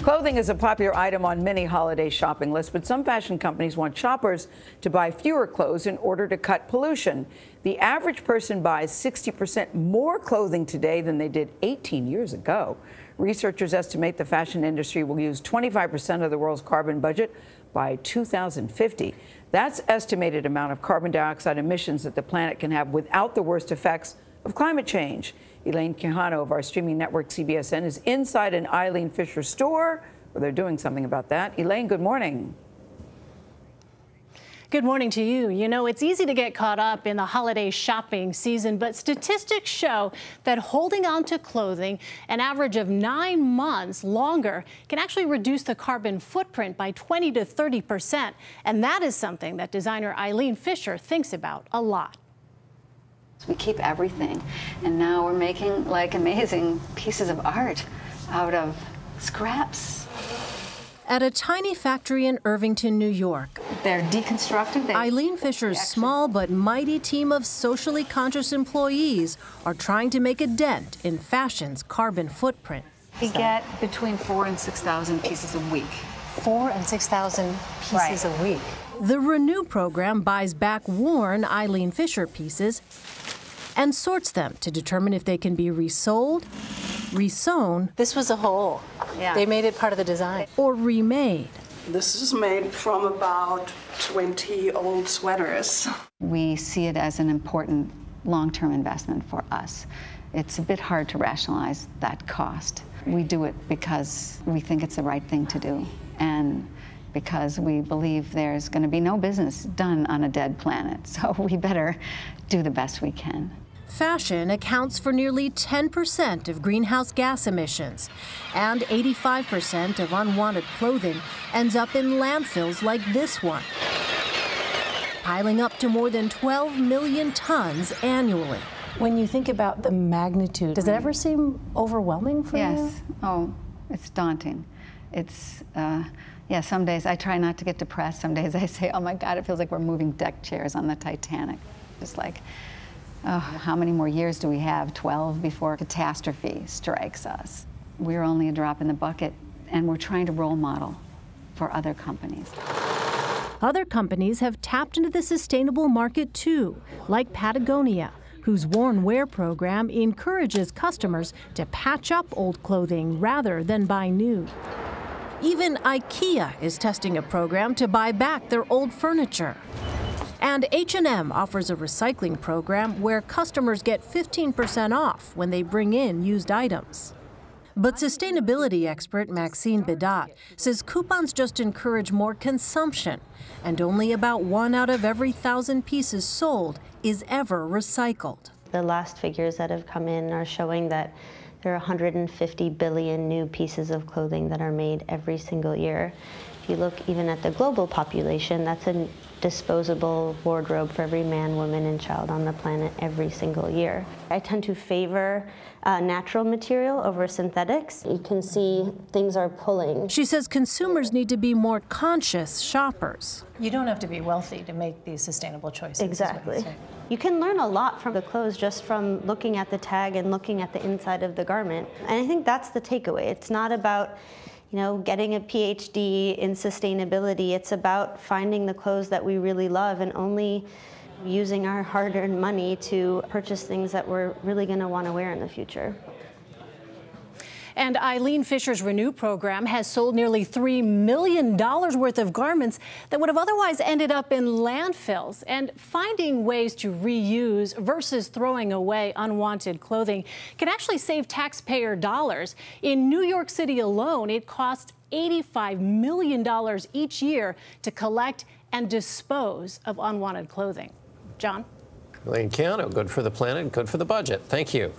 Clothing is a popular item on many holiday shopping lists, but some fashion companies want shoppers to buy fewer clothes in order to cut pollution. The average person buys 60% more clothing today than they did 18 years ago. Researchers estimate the fashion industry will use 25% of the world's carbon budget by 2050. That's estimated amount of carbon dioxide emissions that the planet can have without the worst effects of climate change. Elaine Quijano of our streaming network CBSN is inside an Eileen Fisher store where they're doing something about that. Elaine, good morning. Good morning to you. You know, it's easy to get caught up in the holiday shopping season, but statistics show that holding on to clothing an average of 9 months longer can actually reduce the carbon footprint by 20 to 30%. And that is something that designer Eileen Fisher thinks about a lot. We keep everything, and now we're making like amazing pieces of art out of scraps. At a tiny factory in Irvington, New York, They're deconstructed. Eileen Fisher's small but mighty team of socially conscious employees are trying to make a dent in fashion's carbon footprint. We get between 4,000 and 6,000 pieces a week. 4,000 and 6,000 pieces a week. The Renew program buys back worn Eileen Fisher pieces and sorts them to determine if they can be resold, resewn. This was a hole. Yeah. They made it part of the design. Or remade. This is made from about 20 old sweaters. We see it as an important long-term investment for us. It's a bit hard to rationalize that cost. We do it because we think it's the right thing to do, and because we believe there's going to be no business done on a dead planet, so we better do the best we can. Fashion accounts for nearly 10% of greenhouse gas emissions, and 85% of unwanted clothing ends up in landfills like this one, piling up to more than 12 million tons annually. When you think about the magnitude, does it ever seem overwhelming for you? Yes. Oh, it's daunting. It's, yeah, some days I try not to get depressed. Some days I say, oh my God, it feels like we're moving deck chairs on the Titanic. Just like, oh, how many more years do we have? 12 before catastrophe strikes us. We're only a drop in the bucket, and we're trying to role model for other companies. Other companies have tapped into the sustainable market too, like Patagonia, whose Worn Wear program encourages customers to patch up old clothing rather than buy new. Even IKEA is testing a program to buy back their old furniture. And H&M offers a recycling program where customers get 15% off when they bring in used items. But sustainability expert Maxine Bidat says coupons just encourage more consumption, and only about 1 out of every 1,000 pieces sold is ever recycled. The last figures that have come in are showing that there are 150 billion new pieces of clothing that are made every single year. If you look even at the global population, that's a disposable wardrobe for every man, woman, and child on the planet every single year. I tend to favor natural material over synthetics. You can see things are pulling. She says consumers need to be more conscious shoppers. You don't have to be wealthy to make these sustainable choices. Exactly. You can learn a lot from the clothes just from looking at the tag and looking at the inside of the garment. And I think that's the takeaway. It's not about, you know, getting a PhD in sustainability. It's about finding the clothes that we really love and only using our hard-earned money to purchase things that we're really going to want to wear in the future. And Eileen Fisher's Renew program has sold nearly $3 million worth of garments that would have otherwise ended up in landfills. And finding ways to reuse versus throwing away unwanted clothing can actually save taxpayer dollars. In New York City alone, it costs $85 million each year to collect and dispose of unwanted clothing. John? Elaine Quijano, good for the planet, good for the budget. Thank you.